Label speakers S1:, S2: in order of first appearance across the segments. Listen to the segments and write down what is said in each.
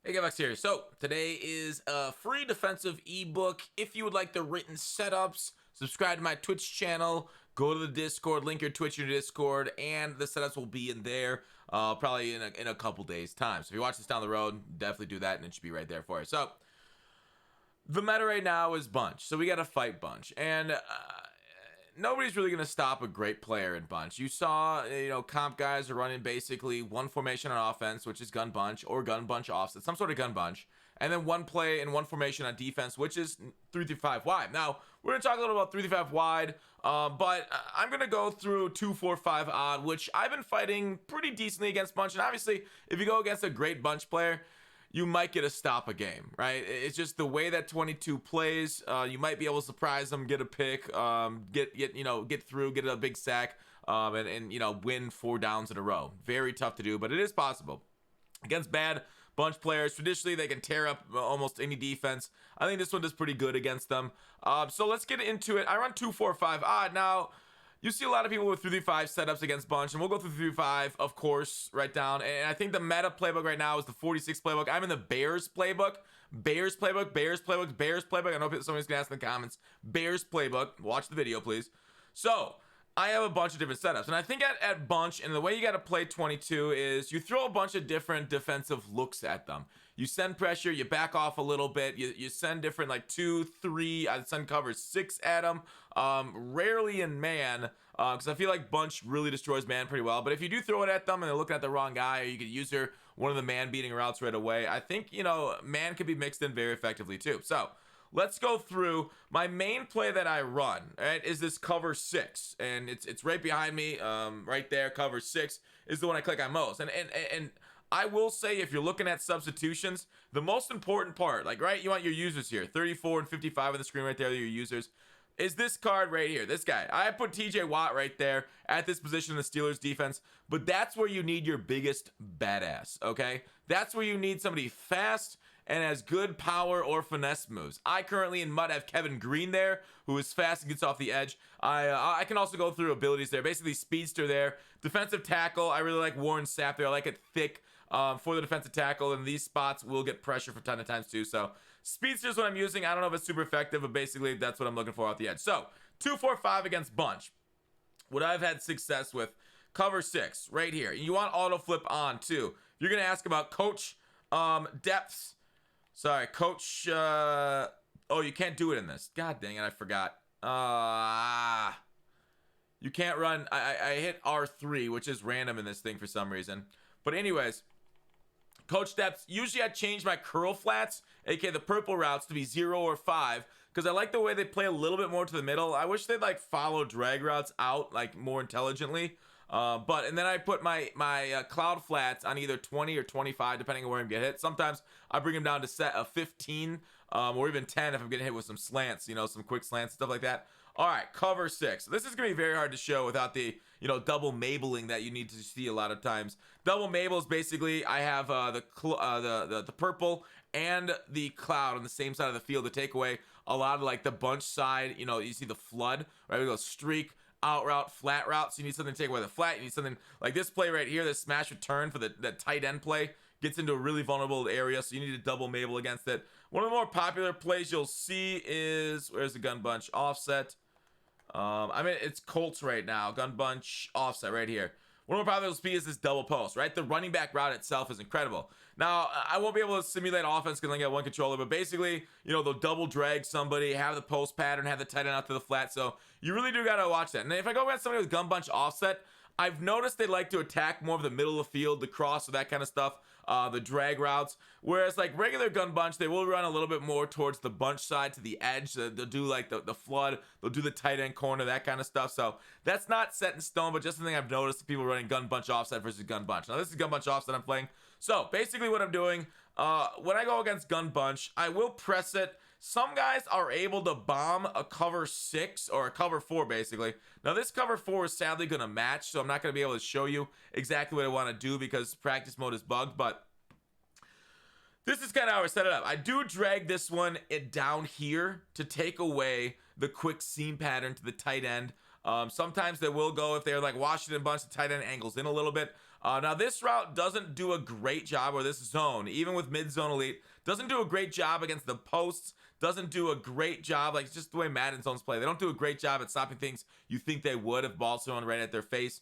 S1: Hey, Gamex here. So today is a free defensive ebook. If you would like the written setups, subscribe to my Twitch channel, go to the Discord, link your Twitch in your Discord, and the setups will be in there probably in a couple days time. So if you watch this down the road, definitely do that and it should be right there for you. So the meta right now is Bunch. So we got to fight Bunch. And nobody's really going to stop a great player in Bunch. You saw, comp guys are running basically one formation on offense, which is gun bunch, or gun bunch offset, some sort of gun bunch, and then one play in one formation on defense, which is 3-5 wide. Now, we're going to talk a little about 3-5 wide, but I'm going to go through 2-4-5 odd, which I've been fighting pretty decently against Bunch. And obviously, if you go against a great Bunch player, you might get a stop a game, right? It's just the way that 22 plays. You might be able to surprise them, get a pick, get through, get a big sack, and win 4 downs in a row. Very tough to do, but it is possible. Against bad Bunch players, traditionally they can tear up almost any defense. I think this one does pretty good against them. So let's get into it. I run 2-4-5 odd. Now, you see a lot of people with 3-5 setups against Bunch, and we'll go through 3-5, of course, right down. And I think the meta playbook right now is the 46 playbook. I'm in the Bears playbook. Bears playbook, Bears playbook, Bears playbook. I know somebody's gonna ask in the comments. Bears playbook. Watch the video, please. So, I have a bunch of different setups. And I think at Bunch, and the way you got to play 22 is you throw a bunch of different defensive looks at them. You send pressure, you back off a little bit, you send different like 2, 3, I send cover 6 at them. Rarely in man, because I feel like Bunch really destroys man pretty well. But if you do throw it at them and they're looking at the wrong guy, or you could use one of the man beating routes right away, I think, man could be mixed in very effectively too. So, let's go through my main play that I run, right, is this cover 6, and it's right behind me, right there. Cover 6 is the one I click on most, and I will say, if you're looking at substitutions, the most important part, like, right, you want your users here, 34 and 55 on the screen right there, your users, is this card right here, this guy. I put TJ Watt right there at this position in the Steelers defense, but that's where you need your biggest badass, okay? That's where you need somebody fast and has good power or finesse moves. I currently in Mud have Kevin Green there, who is fast and gets off the edge. I can also go through abilities there. Basically, speedster there. Defensive tackle, I really like Warren Sapp there. I like it thick for the defensive tackle, and these spots will get pressure for a ton of times too. So, speedster is what I'm using. I don't know if it's super effective, but basically, that's what I'm looking for off the edge. So, 2-4-5 against Bunch. What I've had success with, cover 6, right here. You want auto flip on too. You're going to ask about coach depths. Sorry, coach. Oh, you can't do it in this. God dang it, I forgot. You can't run. I hit R3, which is random in this thing for some reason. But anyways, coach depths. Usually I change my curl flats, aka the purple routes, to be 0 or 5, because I like the way they play a little bit more to the middle. I wish they'd like follow drag routes out like more intelligently. And then I put my cloud flats on either 20 or 25, depending on where I'm getting hit. Sometimes I bring them down to set a 15, or even 10 if I'm getting hit with some slants, some quick slants, stuff like that. All right, cover 6. This is going to be very hard to show without the, double mabeling that you need to see a lot of times. Double mabel is basically, I have the purple and the cloud on the same side of the field to take away a lot of like the bunch side. You see the flood, right? We go streak, out route, flat route. So you need something to take away the flat. You need something like this play right here, this smash return for that tight end play. Gets into a really vulnerable area, so you need a double mabel against it. One of the more popular plays you'll see is, where's the gun bunch? Offset. It's Colts right now. Gun bunch, offset right here. One of the more popular speed is this double post, right? The running back route itself is incredible. Now, I won't be able to simulate offense because I only got one controller, but basically, they'll double drag somebody, have the post pattern, have the tight end out to the flat, so you really do got to watch that. And if I go against somebody with gun bunch offset, I've noticed they like to attack more of the middle of the field, the cross, or that kind of stuff, the drag routes. Whereas like regular gun bunch, they will run a little bit more towards the bunch side to the edge. They'll do like the flood, they'll do the tight end corner, that kind of stuff. So that's not set in stone, but just something I've noticed people running gun bunch offset versus gun bunch. Now this is gun bunch offset I'm playing. So basically what I'm doing, when I go against gun bunch, I will press it. Some guys are able to bomb a cover 6 or a cover 4 basically. Now this cover 4 is sadly going to match, so I'm not going to be able to show you exactly what I want to do because practice mode is bugged, but this is kind of how I set it up. I do drag this one down here to take away the quick seam pattern to the tight end. Sometimes they will go, if they're like Washington bunch, the tight end angles in a little bit. Now this route doesn't do a great job, or this zone, even with mid-zone elite, doesn't do a great job against the posts, doesn't do a great job, like it's just the way Madden zones play. They don't do a great job at stopping things you think they would if balls thrown right at their face.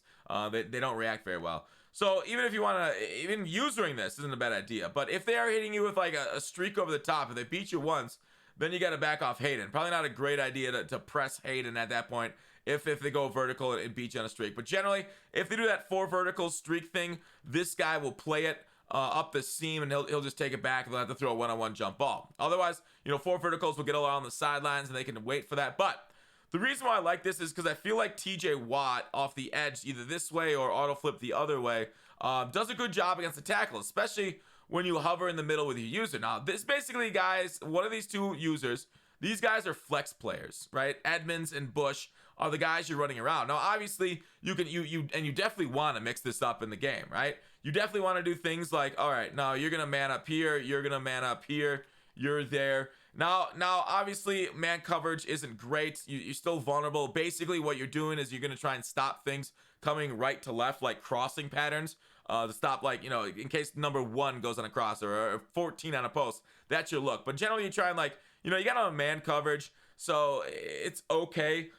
S1: They don't react very well. So even if you want to, even usering this isn't a bad idea. But if they are hitting you with like a streak over the top, if they beat you once, then you got to back off Hayden. Probably not a great idea to press Hayden at that point if they go vertical and beat you on a streak. But generally, if they do that 4 vertical streak thing, this guy will play it up the seam, and he'll just take it back, and they'll have to throw a one-on-one jump ball. Otherwise, 4 verticals will get along the sidelines, and they can wait for that. But the reason why I like this is because I feel like TJ Watt off the edge, either this way or auto flip the other way, does a good job against the tackle, especially when you hover in the middle with your user. Now, this basically, guys, one of these 2 users, these guys are flex players, right? Edmonds and Bush are the guys you're running around. Now, obviously, you definitely want to mix this up in the game, right? You definitely want to do things like, all right, now you're gonna man up here, you're gonna man up here, you're there. Now, obviously, man coverage isn't great. You're still vulnerable. Basically, what you're doing is you're gonna try and stop things coming right to left, like crossing patterns. To stop, like, in case number 1 goes on a cross or 14 on a post. That's your look. But generally, you try and, like, you got on man coverage, so it's okay.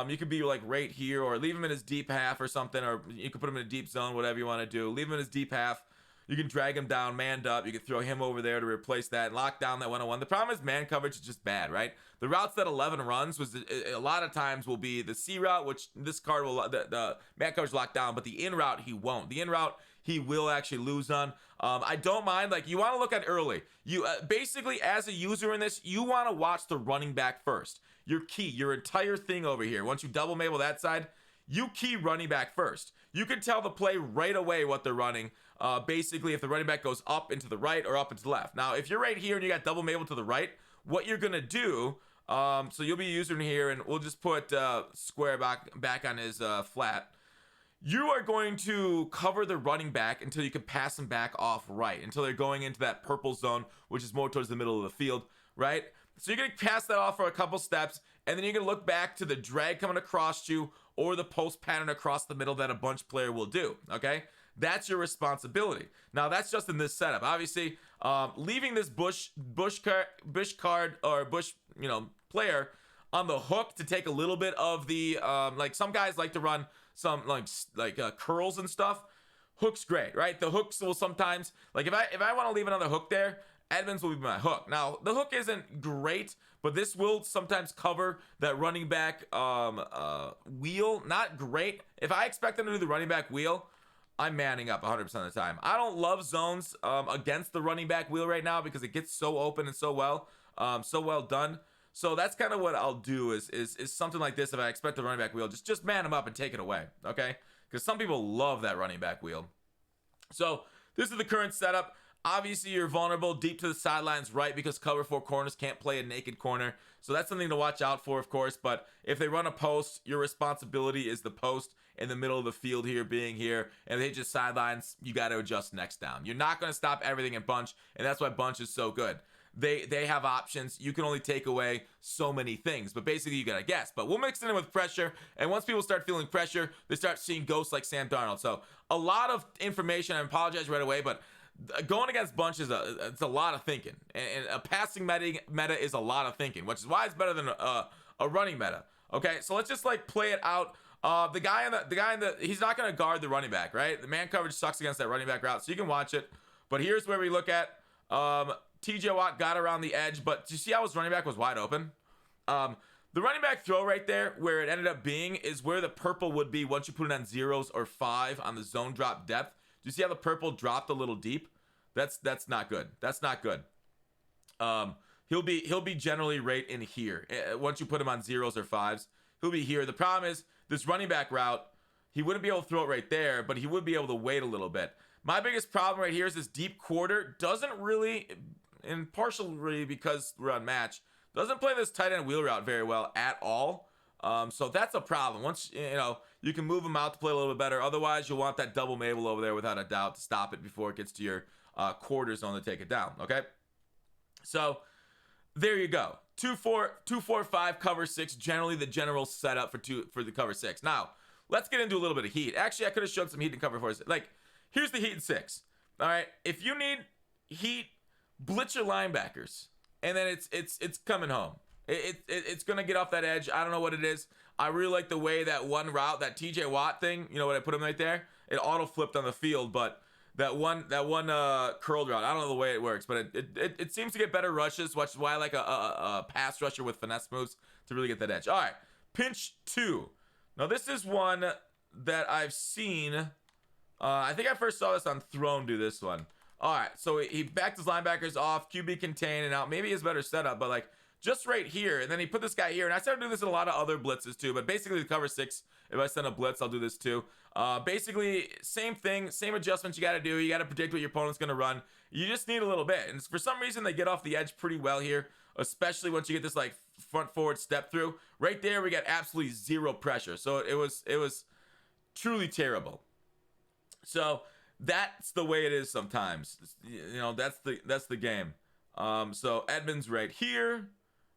S1: You could be like right here, or leave him in his deep half or something, or you could put him in a deep zone, whatever you want to do. Leave him in his deep half. You can drag him down, manned up. You can throw him over there to replace that and lock down that one-on-one. The problem is man coverage is just bad, right? The routes that 11 runs was a lot of times will be the C route, which this card will the man coverage lock down, but the in route he won't. The in route he will actually lose on. I don't mind, like, you want to look at early. You basically, as a user in this, you want to watch the running back first. Your key, your entire thing over here. Once you double mabel that side, you key running back first. You can tell the play right away what they're running. Basically, if the running back goes up into the right or up into the left. Now, if you're right here and you got double mabel to the right, what you're gonna do, so you'll be using here, and we'll just put square back on his flat. You are going to cover the running back until you can pass him back off right, until they're going into that purple zone, which is more towards the middle of the field, right? So you're going to pass that off for a couple steps, and then you're going to look back to the drag coming across you or the post pattern across the middle that a bunch player will do, okay? That's your responsibility. Now, that's just in this setup. Obviously, leaving this bush card or bush, player on the hook to take a little bit of the, like some guys like to run some like curls and stuff. Hook's great, right? The hooks will sometimes, like if I want to leave another hook there, Edmonds will be my hook. Now, the hook isn't great, but this will sometimes cover that running back wheel. Not great. If I expect them to do the running back wheel, I'm manning up 100% of the time. I don't love zones against the running back wheel right now because it gets so open and so well done. So that's kind of what I'll do is something like this. If I expect the running back wheel, just man them up and take it away, okay? Because some people love that running back wheel. So this is the current setup. Obviously, you're vulnerable deep to the sidelines, right? Because cover 4 corners can't play a naked corner. So that's something to watch out for, of course. But if they run a post, your responsibility is the post in the middle of the field here being here. And they just sidelines, you got to adjust next down. You're not going to stop everything in bunch. And that's why bunch is so good. They have options. You can only take away so many things. But basically, you got to guess. But we'll mix it in with pressure. And once people start feeling pressure, they start seeing ghosts like Sam Darnold. So a lot of information. I apologize right away, but going against bunch it's a lot of thinking, and a passing meta is a lot of thinking, which is why it's better than a running meta. Okay, so let's just like play it out. The guy in the he's not going to guard the running back, right? The man coverage sucks against that running back route, so you can watch it. But here's where we look at TJ Watt got around the edge, but do you see how his running back was wide open? The running back throw right there, where it ended up being, is where the purple would be once you put it on 0s or 5 on the zone drop depth. Do you see how the purple dropped a little deep? That's not good. That's not good. He'll be generally right in here. Once you put him on 0s or 5s, he'll be here. The problem is this running back route, he wouldn't be able to throw it right there, but he would be able to wait a little bit. My biggest problem right here is this deep quarter doesn't really, and partially because we're on match, doesn't play this tight end wheel route very well at all. So that's a problem. Once, you can move him out to play a little bit better. Otherwise, you'll want that double mabel over there without a doubt to stop it before it gets to your quarter zone to take it down, okay? So there you go. 2-4-5 cover 6, generally the general setup for the cover 6. Now, let's get into a little bit of heat. Actually, I could have shown some heat in cover 4. Like, here's the heat 6. All right, if you need heat, blitz your linebackers, and then it's coming home. It's gonna get off that edge. I don't know what it is. I really like the way that one route, that TJ Watt thing, you know, when I put him right there, it auto flipped on the field, but that one curled route, I don't know the way it works, but it seems to get better rushes, which is why I like a pass rusher with finesse moves to really get that edge. All right, pinch 2. Now this is one that I've seen. I think I first saw this on Throne do this one. All right, so he backed his linebackers off, QB contain, and out. Maybe his better setup, but like just right here, and then he put this guy here, and I started doing this in a lot of other blitzes too, but basically the cover 6, if I send a blitz, I'll do this too. Basically, same thing, same adjustments you got to do. You got to predict what your opponent's going to run. You just need a little bit, and for some reason, they get off the edge pretty well here, especially once you get this like front forward step through. Right there, we got absolutely zero pressure, so it was truly terrible. So that's the way it is sometimes. You know, that's the game. So Edmonds right here,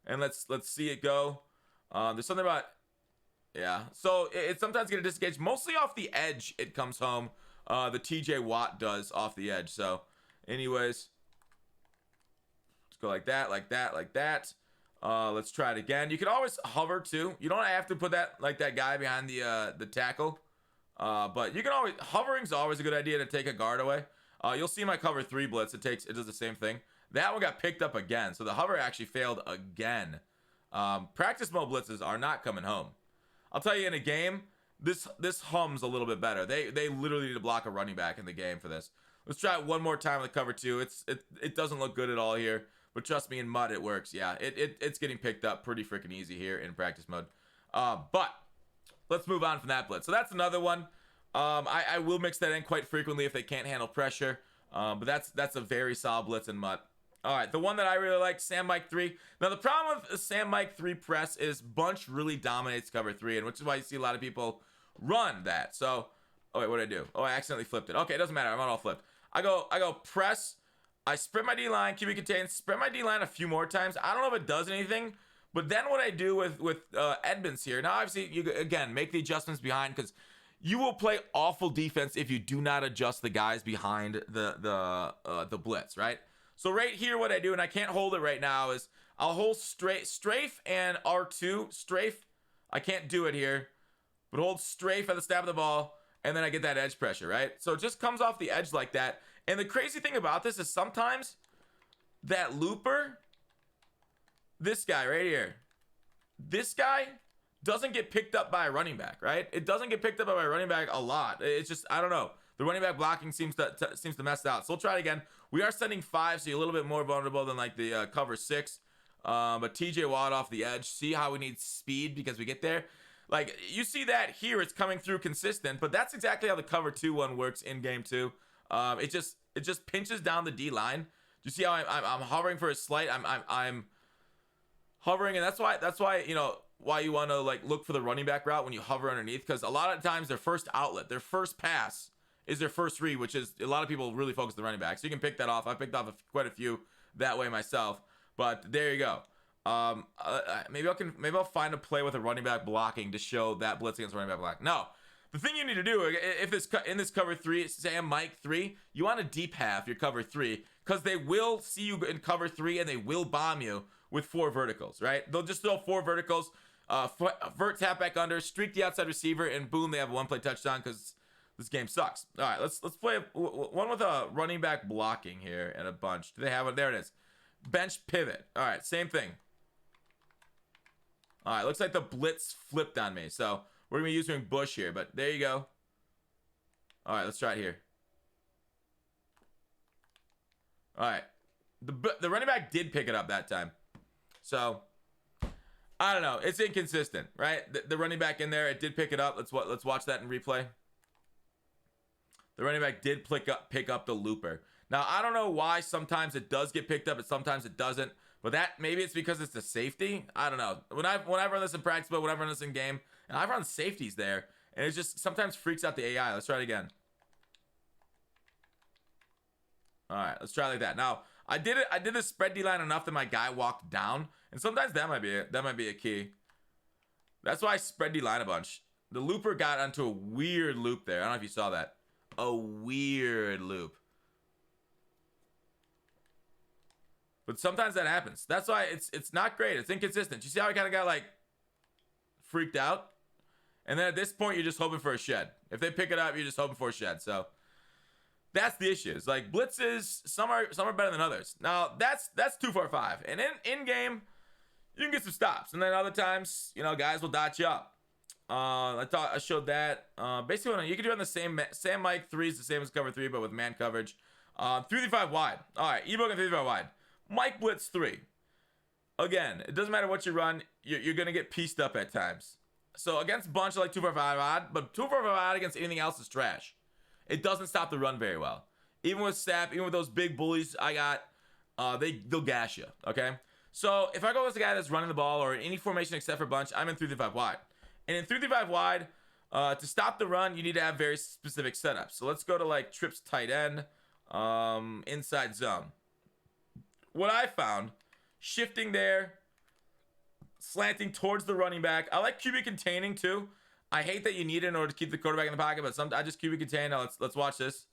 S1: and let's see it go. There's something about, yeah. So it sometimes get a disengage, mostly off the edge. It comes home. The TJ Watt does off the edge. So, anyways, let's go like that, like that, like that. Let's try it again. You can always hover too. You don't have to put that like that guy behind the tackle. But you can always, hovering's always a good idea to take a guard away. You'll see my cover 3 blitz. It does the same thing. That one got picked up again. So the hover actually failed again. Practice mode blitzes are not coming home. I'll tell you, in a game, this hums a little bit better. They literally need to block a running back in the game for this. Let's try it one more time with cover 2. It doesn't look good at all here, but trust me, in mud it works. Yeah, it's getting picked up pretty freaking easy here in practice mode. But let's move on from that blitz. So that's another one. I will mix that in quite frequently if they can't handle pressure. But that's a very solid blitz in mud. All right, the one that I really like, Sam Mike 3. Now, the problem with Sam Mike 3 press is bunch really dominates cover 3, and which is why you see a lot of people run that. So, oh, wait, what did I do? Oh, I accidentally flipped it. Okay, it doesn't matter. I'm not all flipped. I go press. I spread my D-line, QB contain, spread my D-line a few more times. I don't know if it does anything, but then what I do with Edmonds here, now obviously, you again, make the adjustments behind, because you will play awful defense if you do not adjust the guys behind the blitz, right? So right here, what I do, and I can't hold it right now, is I'll hold strafe and R2. Strafe, I can't do it here, but hold strafe at the snap of the ball, and then I get that edge pressure, right? So it just comes off the edge like that. And the crazy thing about this is sometimes that looper, this guy right here, this guy doesn't get picked up by a running back, right? It doesn't get picked up by a running back a lot. It's just, I don't know. The running back blocking seems to mess it out. So we'll try it again. We are sending 5, so you're a little bit more vulnerable than like the cover 6. But TJ Watt off the edge. See how we need speed because we get there. Like, you see that here, it's coming through consistent, but that's exactly how the cover 2 one works in game 2. It just pinches down the D line. Do you see how I'm hovering for a slight? I'm hovering, and that's why you know why you want to like look for the running back route when you hover underneath, because a lot of times their first outlet, their first pass is their first read, which is a lot of people really focus on the running back. So you can pick that off. I picked off quite a few that way myself, but there you go. Maybe I'll find a play with a running back blocking to show that blitz against running back block. No, the thing you need to do if in this cover 3, Sam Mike 3, you want to deep half your cover 3, because they will see you in cover 3 and they will bomb you with 4 verticals, right? They'll just throw 4 verticals, vert tap back under, streak the outside receiver, and boom, they have a 1-play touchdown because this game sucks. All right, let's play one with a running back blocking here and a bunch. Do they have it? There it is. Bench pivot. All right, same thing. All right, looks like the blitz flipped on me. So we're going to be using Bush here, but there you go. All right, let's try it here. All right. The running back did pick it up that time. So, I don't know. It's inconsistent, right? The running back in there, it did pick it up. Let's watch that in replay. The running back did pick up the looper. Now, I don't know why sometimes it does get picked up and sometimes it doesn't. But maybe it's because it's a safety. I don't know. When I run this in practice, but when I run this in game, and I've run safeties there, and it just sometimes freaks out the AI. Let's try it again. All right, let's try it like that. Now, I did the spread D line enough that my guy walked down, and sometimes that might be a key. That's why I spread D line a bunch. The looper got onto a weird loop there. I don't know if you saw that. a weird loop. But sometimes that happens. That's why it's not great. It's inconsistent. You see how I kind of got like freaked out? And then at this point, you're just hoping for a shed. If they pick it up, you're just hoping for a shed. So that's the issue. It's like blitzes, some are better than others. Now that's 2-4-5. And in game, you can get some stops. And then other times, you know, guys will dot you up. I showed that. Basically, you can do it on the same mic. 3 is the same as cover 3, but with man coverage. 3-5 wide. All right, Ebook and 3-5 wide. Mike Blitz 3. Again, it doesn't matter what you run, you're going to get pieced up at times. So against bunch, I like 2-4-5 odd, but 2-4-5 odd against anything else is trash. It doesn't stop the run very well. Even with Sap, even with those big bullies I got, they'll gash you, okay? So if I go with a guy that's running the ball or in any formation except for bunch, I'm in 3-5 wide. And in 3-5 wide, to stop the run, you need to have very specific setups. So let's go to like trips tight end, inside zone. What I found, shifting there, slanting towards the running back. I like QB containing too. I hate that you need it in order to keep the quarterback in the pocket, but I just QB contain. Now let's watch this.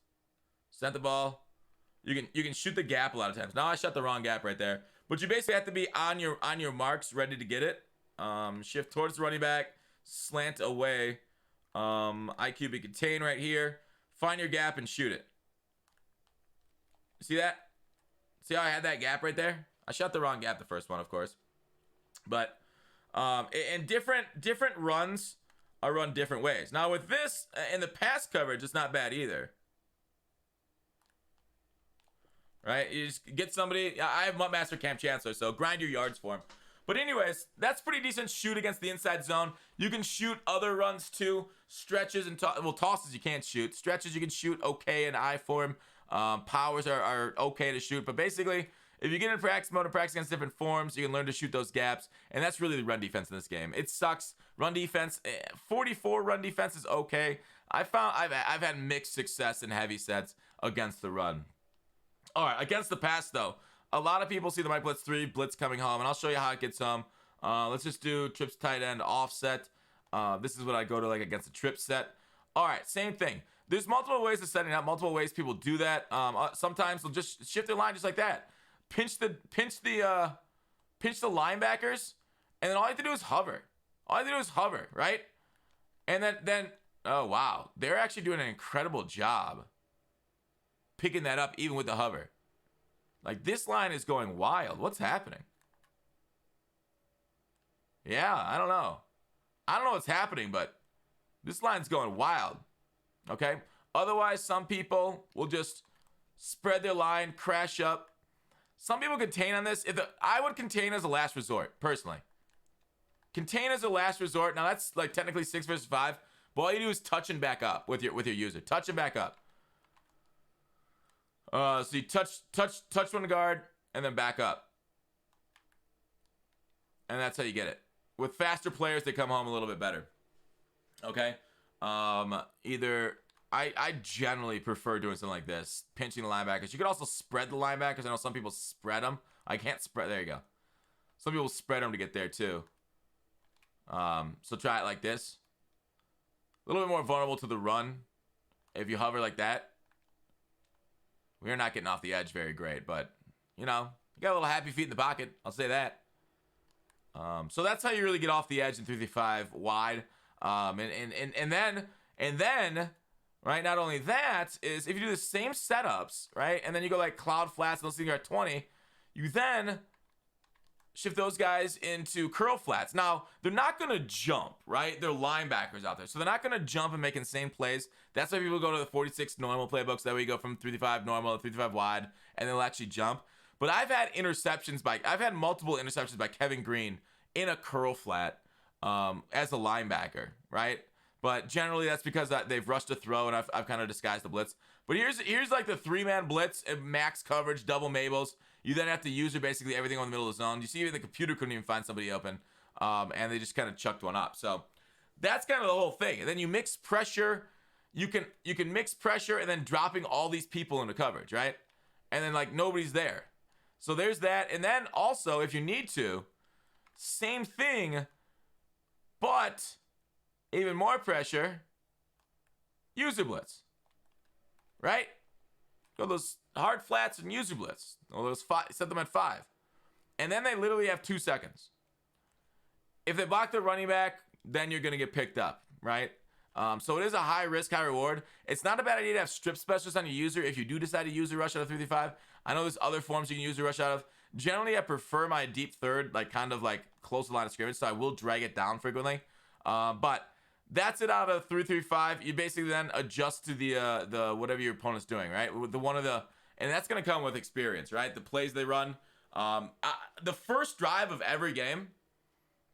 S1: Sent the ball. You can shoot the gap a lot of times. Now I shot the wrong gap right there. But you basically have to be on your marks, ready to get it. Shift towards the running back, slant away. I QB contain right here. Find your gap and shoot it. See that? See how I had that gap right there? I shot the wrong gap the first one, of course. But and different runs are run different ways. Now with this, in the pass coverage, it's not bad either. Right? You just get somebody. I have Master Camp Chancellor, so grind your yards for him. But anyways, that's pretty decent shoot against the inside zone. You can shoot other runs too. Stretches and tosses you can't shoot. Stretches you can shoot okay in I form. Powers are okay to shoot. But basically, if you get in practice mode and practice against different forms, you can learn to shoot those gaps. And that's really the run defense in this game. It sucks. Run defense, 44 run defense is okay. I've had mixed success in heavy sets against the run. All right, against the pass though. A lot of people see the Mike Blitz 3 blitz coming home, and I'll show you how it gets home. Let's just do trips tight end offset. This is what I go to like against a trip set. All right, same thing. There's multiple ways of setting up, multiple ways people do that. Sometimes they'll just shift their line just like that. Pinch the linebackers, and then all you have to do is hover. All you have to do is hover, right? And then oh wow, they're actually doing an incredible job picking that up even with the hover. Like, this line is going wild. What's happening? Yeah, I don't know. I don't know what's happening, but this line's going wild. Okay? Otherwise, some people will just spread their line, crash up. Some people contain on this. I would contain as a last resort, personally. Contain as a last resort. Now, that's like technically 6 versus 5. But all you do is touch and back up with your user. Touch and back up. So you touch one guard and then back up. And that's how you get it. With faster players, they come home a little bit better. Okay? Either I generally prefer doing something like this, pinching the linebackers. You could also spread the linebackers. I know some people spread them. I can't spread. There you go. Some people spread them to get there too. So try it like this. A little bit more vulnerable to the run if you hover like that. We're not getting off the edge very great, but, you know, you got a little happy feet in the pocket. I'll say that. So that's how you really get off the edge in 3-5 wide. And then, right, not only that, is if you do the same setups, right, and then you go like cloud flats, and those things are at 20, you then shift those guys into curl flats. Now, they're not going to jump, right? They're linebackers out there. So they're not going to jump and make insane plays. That's why people go to the 46 normal playbooks. That way you go from 3-5 normal to 3-5 wide, and they'll actually jump. But I've had multiple interceptions by Kevin Green in a curl flat as a linebacker, right? But generally that's because they've rushed a throw, and I've kind of disguised the blitz. But here's like the 3-man blitz, max coverage, double mabels. You then have to use basically everything on the middle of the zone. You see, even the computer couldn't even find somebody open, and they just kind of chucked one up. So that's kind of the whole thing. And then you mix pressure. You can mix pressure and then dropping all these people into coverage, right? And then like nobody's there. So there's that. And then also, if you need to, same thing, but even more pressure. User blitz. right? Go those hard flats and user blitz. Or those five, set them at 5. And then they literally have 2 seconds. If they block the running back, then you're going to get picked up, right? So it is a high risk, high reward. It's not a bad idea to have strip specialists on your user if you do decide to use a rush out of 3-5. I know there's other forms you can use a rush out of. Generally, I prefer my deep third, like kind of like close to the line of scrimmage, so I will drag it down frequently. But that's it out of 3-3-5. You basically then adjust to the whatever your opponent's doing, right? With and that's gonna come with experience, right? The plays they run. The first drive of every game,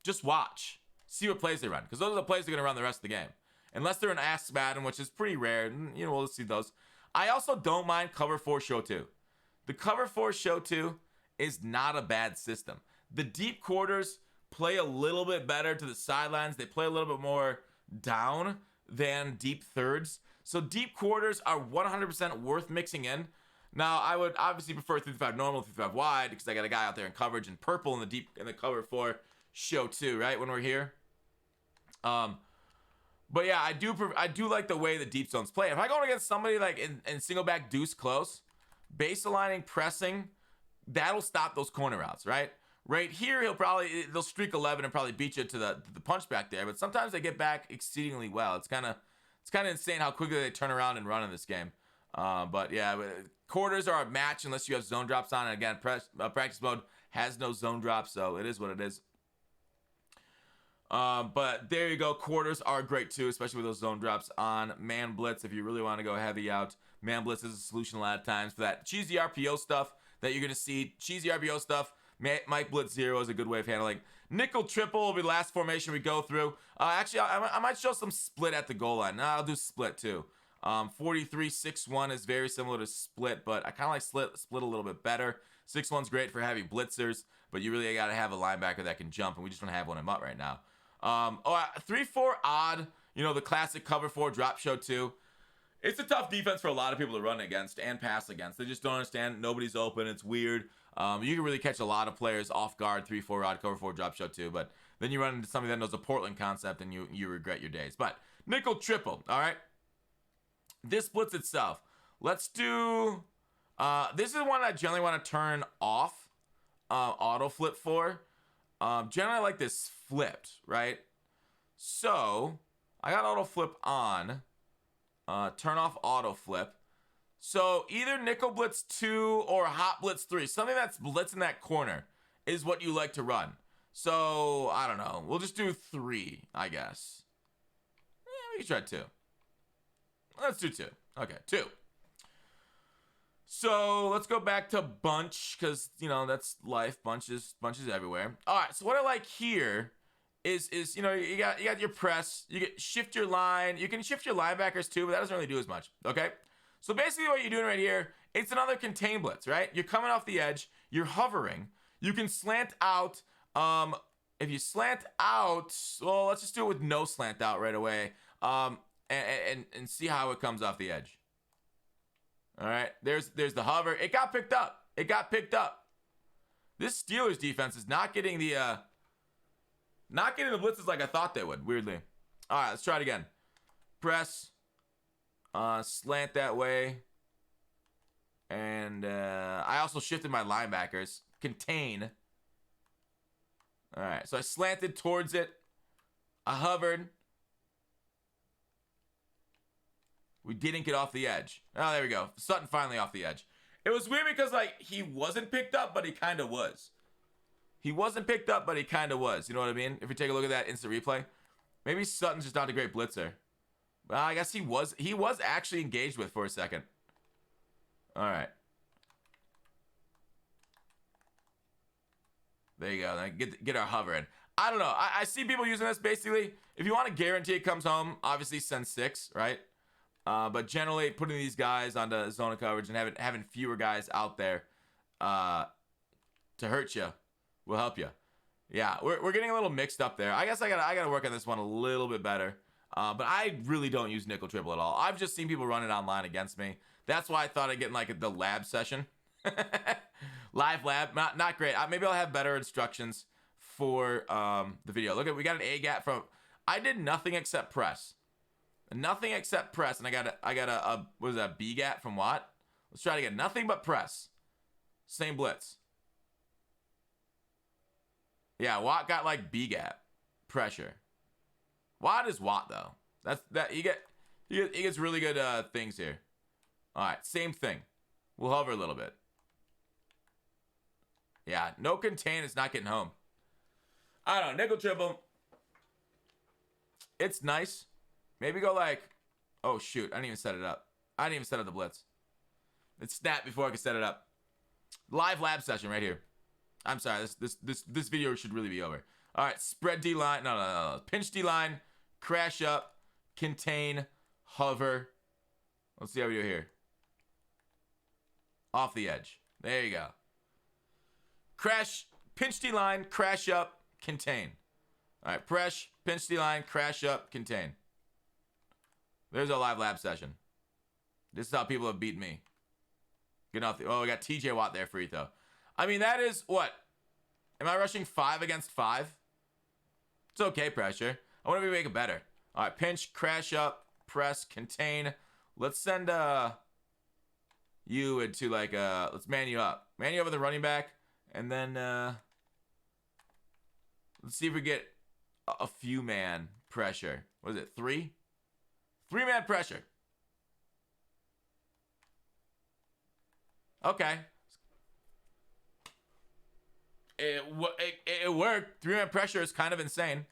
S1: just watch, see what plays they run, because those are the plays they're gonna run the rest of the game. Unless they're an Ask Madden, which is pretty rare, you know, we'll see those. I also don't mind cover 4 show 2. The cover 4 show 2 is not a bad system. The deep quarters play a little bit better to the sidelines. They play a little bit more down than deep thirds. So deep quarters are 100% worth mixing in. Now, I would obviously prefer 3-5 normal, 3-5 wide, because I got a guy out there in coverage in purple in the cover 4 show 2, right, when we're here. But yeah, I do like the way the deep zones play. If I go against somebody like in single back deuce close, base aligning, pressing, that'll stop those corner routes, right? Right here, they'll streak 11 and probably beat you to the punch back there. But sometimes they get back exceedingly well. It's kind of insane how quickly they turn around and run in this game. But yeah, quarters are a match unless you have zone drops on. And again, practice mode has no zone drops, so it is what it is. But there you go. Quarters are great too, especially with those zone drops on man blitz. If you really want to go heavy out, man blitz is a solution a lot of times for that cheesy RPO stuff that you're going to see. Cheesy RPO stuff. Mike blitz 0 is a good way of handling. Nickel triple will be the last formation we go through. Actually, I might show some split at the goal line. No, I'll do split too. 43-6-1 is very similar to split, but I kind of like split a little bit better. 6-1's great for heavy blitzers, but you really got to have a linebacker that can jump, and we just don't have one in MUT right now. 3-4 odd, you know, the classic cover 4 drop show 2. It's a tough defense for a lot of people to run against and pass against. They just don't understand. Nobody's open. It's weird. You can really catch a lot of players off guard, 3-4 odd, cover 4 drop show 2, but then you run into somebody that knows the Portland concept and you regret your days. But nickel triple, all right? This blitz itself. Let's do, this is one I generally want to turn off auto flip for. Generally I like this flipped, right? So I got auto flip on, turn off auto flip. So either nickel blitz 2 or hot blitz 3, something that's blitzing that corner is what you like to run. So I don't know, we'll just do 3, I guess. Yeah, we can try 2. Let's do 2. Okay, 2. So let's go back to bunch, because you know that's life. Bunch is everywhere. All right. So what I like here is you know you got your press. You get shift your line. You can shift your linebackers too, but that doesn't really do as much. Okay. So basically what you're doing right here, it's another contain blitz, right? You're coming off the edge. You're hovering. You can slant out. If you slant out, well, let's just do it with no slant out right away. And see how it comes off the edge. All right, there's the hover. It got picked up. It got picked up. This Steelers defense is not getting the blitzes like I thought they would. Weirdly. All right, let's try it again. Press, slant that way, and I also shifted my linebackers. Contain. All right, so I slanted towards it. I hovered. We didn't get off the edge. Oh, there we go. Sutton finally off the edge. It was weird because, like, he wasn't picked up, but he kind of was. He wasn't picked up, but he kind of was. You know what I mean? If you take a look at that instant replay. Maybe Sutton's just not a great blitzer. Well, I guess he was actually engaged with for a second. All right. There you go. Get our hover in. I don't know. I see people using this basically. If you want to guarantee it comes home, obviously send 6, right? But generally, putting these guys onto zone coverage and having fewer guys out there to hurt you will help you. Yeah, we're getting a little mixed up there. I guess I gotta work on this one a little bit better. But I really don't use nickel triple at all. I've just seen people run it online against me. That's why I thought I'd get in like the lab session. Live lab, not great. Maybe I'll have better instructions for the video. Look at, we got an A gap from. I did nothing except press. Nothing except press. And I got a what is that, B gap from Watt? Let's try to get nothing but press. Same blitz. Yeah, Watt got like B gap. Pressure. Watt is Watt though. He gets really good things here. Alright, same thing. We'll hover a little bit. Yeah, no contain, it's not getting home. I don't know, nickel triple. It's nice. Maybe go like, oh shoot, I didn't even set it up. I didn't even set up the blitz. It snapped before I could set it up. Live lab session right here. I'm sorry, this video should really be over. All right, spread D line, no. Pinch D line, crash up, contain, hover. Let's see how we do here. Off the edge. There you go. Crash, pinch D line, crash up, contain. All right, press, pinch D line, crash up, contain. There's our live lab session. This is how people have beaten me. Get off the, oh, we got TJ Watt there, free throw. I mean, that is what? Am I rushing 5 against 5? It's okay, pressure. I want to make it better. All right, pinch, crash up, press, contain. Let's send you into like let's man you up. Man you up with the running back, and then let's see if we get a few man pressure. What is it? 3? 3-man pressure. Okay. It worked. 3-man pressure is kind of insane.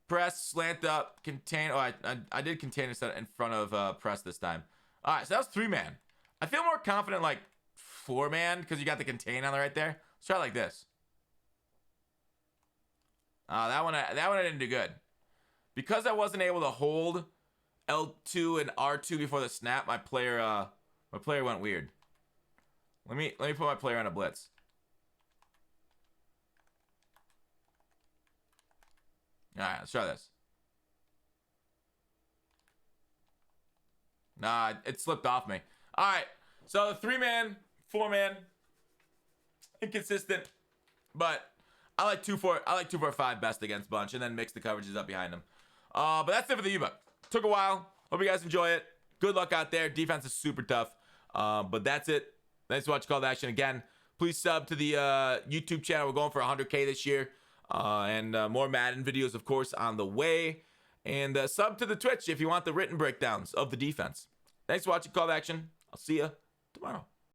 S1: Press, slant up, contain. Oh, I did contain instead in front of press this time. All right, so that was 3-man. I feel more confident like 4-man because you got the contain on the right there. Let's try it like this. That one I didn't do good. Because I wasn't able to hold L2 and R2 before the snap, my player went weird. Let me put my player on a blitz. All right, let's try this. Nah, it slipped off me. All right, so the 3-man, 4-man, inconsistent, but I like 2-4-5 best against bunch, and then mix the coverages up behind them. But that's it for the ebook. Took a while. Hope you guys enjoy it. Good luck out there. Defense is super tough. But that's it. Thanks for watching Call to Action. Again, please sub to the YouTube channel. We're going for 100K this year. And more Madden videos, of course, on the way. And sub to the Twitch if you want the written breakdowns of the defense. Thanks for watching Call to Action. I'll see you tomorrow.